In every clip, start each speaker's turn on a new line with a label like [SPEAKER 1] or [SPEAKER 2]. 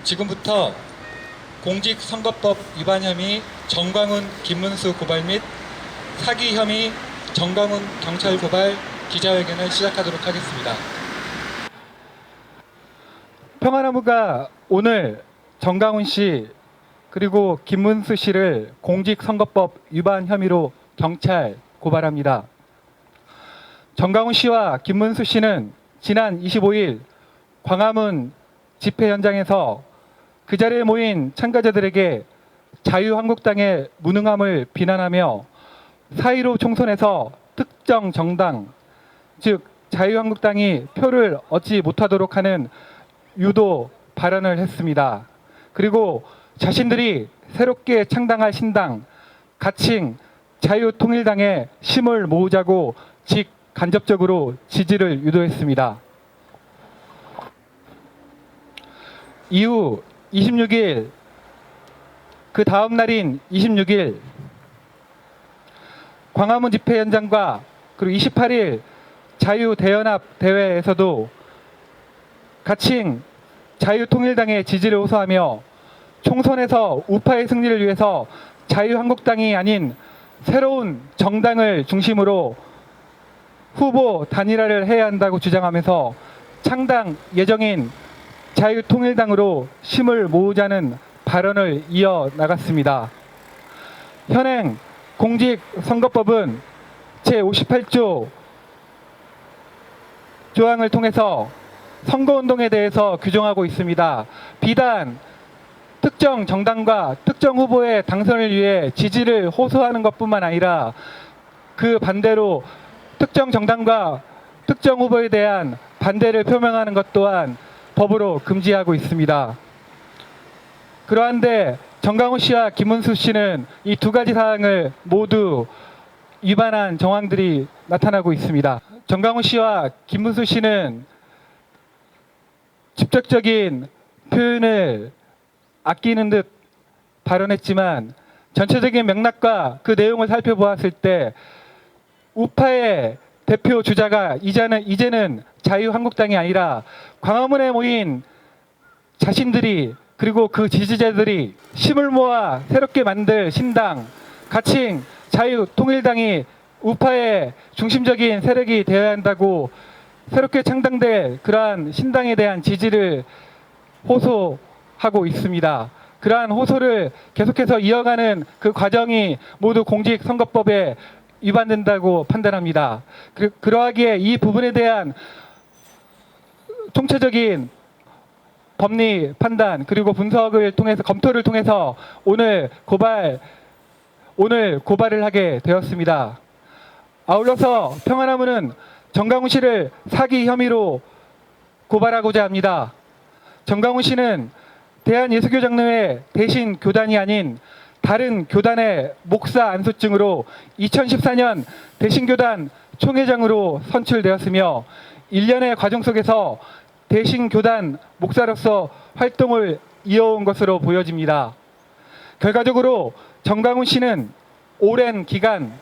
[SPEAKER 1] 지금부터 공직선거법 위반 혐의 정광훈, 김문수 고발 및 사기 혐의 정광훈 경찰 고발 기자회견을 시작하도록 하겠습니다. 평화나무가 오늘 정광훈 씨 그리고 김문수 씨를 공직선거법 위반 혐의로 경찰 고발합니다. 정광훈 씨와 김문수 씨는 지난 25일 광화문 집회 현장에서 그 자리에 모인 참가자들에게 자유한국당의 무능함을 비난하며 4.15 총선에서 특정 정당, 즉 자유한국당이 표를 얻지 못하도록 하는 유도 발언을 했습니다. 그리고 자신들이 새롭게 창당할 신당, 가칭 자유통일당에 힘을 모으자고 직간접적으로 지지를 유도했습니다. 이후 26일, 그 다음 날인 26일 광화문 집회 현장과 그리고 28일 자유대연합 대회에서도 가칭 자유통일당의 지지를 호소하며 총선에서 우파의 승리를 위해서 자유한국당이 아닌 새로운 정당을 중심으로 후보 단일화를 해야 한다고 주장하면서 창당 예정인 자유통일당으로 힘을 모으자는 발언을 이어나갔습니다. 현행 공직선거법은 제58조 조항을 통해서 선거운동에 대해서 규정하고 있습니다. 비단 특정 정당과 특정 후보의 당선을 위해 지지를 호소하는 것뿐만 아니라 그 반대로 특정 정당과 특정 후보에 대한 반대를 표명하는 것 또한 법으로 금지하고 있습니다. 그러한데 정광훈 씨와 김문수 씨는 이 두 가지 사항을 모두 위반한 정황들이 나타나고 있습니다. 정광훈 씨와 김문수 씨는 직접적인 표현을 아끼는 듯 발언했지만 전체적인 맥락과 그 내용을 살펴보았을 때 우파의 대표 주자가 이제는 자유한국당이 아니라 광화문에 모인 자신들이 그리고 그 지지자들이 힘을 모아 새롭게 만들 신당, 가칭 자유통일당이 우파의 중심적인 세력이 되어야 한다고 새롭게 창당될 그러한 신당에 대한 지지를 호소하고 있습니다. 그러한 호소를 계속해서 이어가는 그 과정이 모두 공직선거법에 위반된다고 판단합니다. 그러하기에 이 부분에 대한 총체적인 법리 판단 그리고 분석을 통해서 검토를 통해서 오늘 고발을 하게 되었습니다. 아울러서 평화나무는 정광훈 씨를 사기 혐의로 고발하고자 합니다. 정광훈 씨는 대한예수교장로회 대신 교단이 아닌 다른 교단의 목사 안수증으로 2014년 대신교단 총회장으로 선출되었으며 1년의 과정 속에서 대신교단 목사로서 활동을 이어온 것으로 보여집니다. 결과적으로 정광훈 씨는 오랜 기간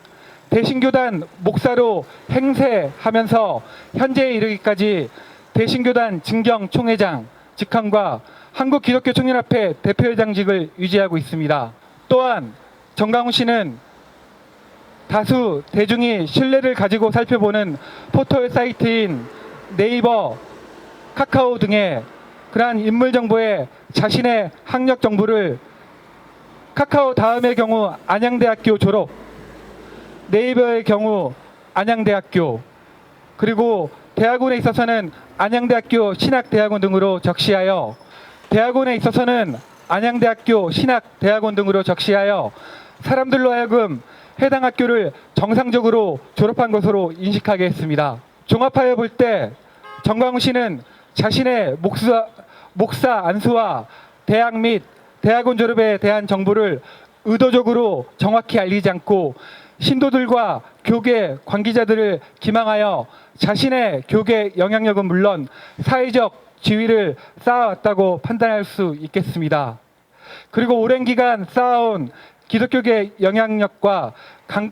[SPEAKER 1] 대신교단 목사로 행세하면서 현재에 이르기까지 대신교단 증경총회장 직함과 한국기독교총연합회 대표회장직을 유지하고 있습니다. 또한 정광훈 씨는 다수 대중이 신뢰를 가지고 살펴보는 포털 사이트인 네이버, 카카오 등의 그러한 인물 정보에 자신의 학력 정보를 카카오 다음의 경우 안양대학교 졸업, 네이버의 경우 안양대학교, 그리고 대학원에 있어서는 안양대학교 신학대학원 등으로 적시하여 대학원에 있어서는 안양대학교 신학대학원 등으로 적시하여 사람들로 하여금 해당 학교를 정상적으로 졸업한 것으로 인식하게 했습니다. 종합하여 볼 때 정광훈 씨는 자신의 목사 안수와 대학 및 대학원 졸업에 대한 정보를 의도적으로 정확히 알리지 않고 신도들과 교계 관계자들을 기망하여 자신의 교계 영향력은 물론 사회적 지위를 쌓아왔다고 판단할 수 있겠습니다. 그리고 오랜 기간 쌓아온 기독교계 영향력과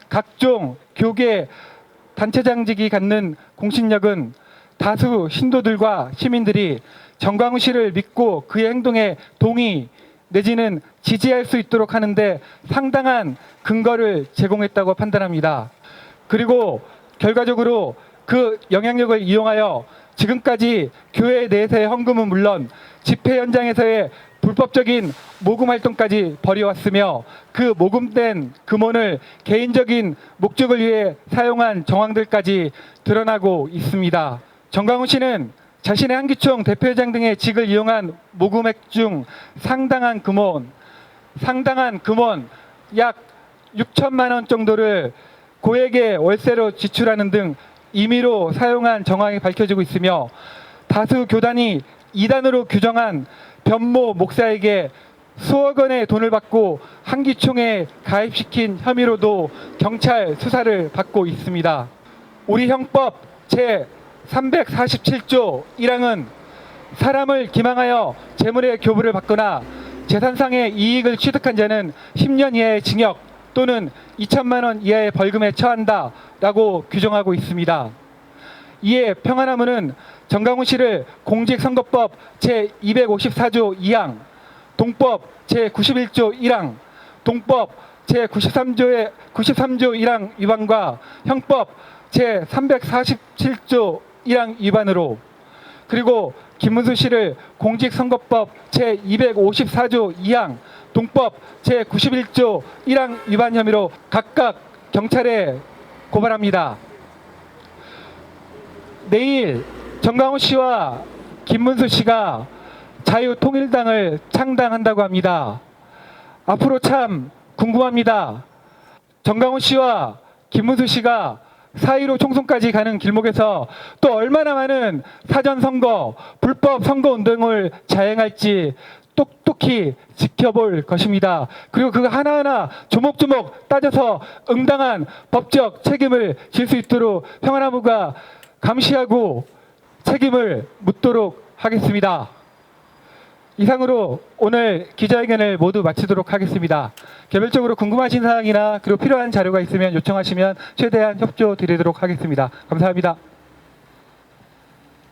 [SPEAKER 1] 각종 교계 단체장직이 갖는 공신력은 다수 신도들과 시민들이 정광훈 씨를 믿고 그의 행동에 동의 내지는 지지할 수 있도록 하는데 상당한 근거를 제공했다고 판단합니다. 그리고 결과적으로 그 영향력을 이용하여 지금까지 교회 내에서의 헌금은 물론 집회 현장에서의 불법적인 모금 활동까지 벌여왔으며 그 모금된 금원을 개인적인 목적을 위해 사용한 정황들까지 드러나고 있습니다. 정광훈 씨는 자신의 한기총 대표회장 등의 직을 이용한 모금액 중 상당한 금원 약 6천만 원 정도를 고액의 월세로 지출하는 등 임의로 사용한 정황이 밝혀지고 있으며 다수 교단이 이단으로 규정한 변모 목사에게 수억 원의 돈을 받고 한기총에 가입시킨 혐의로도 경찰 수사를 받고 있습니다. 우리 형법 제 347조 1항은 사람을 기망하여 재물의 교부를 받거나 재산상의 이익을 취득한 자는 10년 이하의 징역 또는 2천만 원 이하의 벌금에 처한다 라고 규정하고 있습니다. 이에 평안하문은 정광훈 씨를 공직선거법 제254조 2항, 동법 제91조 1항, 동법 제93조 1항 위반과 형법 제347조 1항 위반으로, 그리고 김문수 씨를 공직선거법 제254조 2항, 동법 제91조 1항 위반 혐의로 각각 경찰에 고발합니다. 내일 정광훈 씨와 김문수 씨가 자유통일당을 창당한다고 합니다. 앞으로 참 궁금합니다. 정광훈 씨와 김문수 씨가 4.15 총선까지 가는 길목에서 또 얼마나 많은 사전선거, 불법 선거운동을 자행할지 똑똑히 지켜볼 것입니다. 그리고 그거 하나하나 조목조목 따져서 응당한 법적 책임을 질 수 있도록 평안하무가 감시하고 책임을 묻도록 하겠습니다. 이상으로 오늘 기자회견을 모두 마치도록 하겠습니다. 개별적으로 궁금하신 사항이나 그리고 필요한 자료가 있으면 요청하시면 최대한 협조 드리도록 하겠습니다. 감사합니다.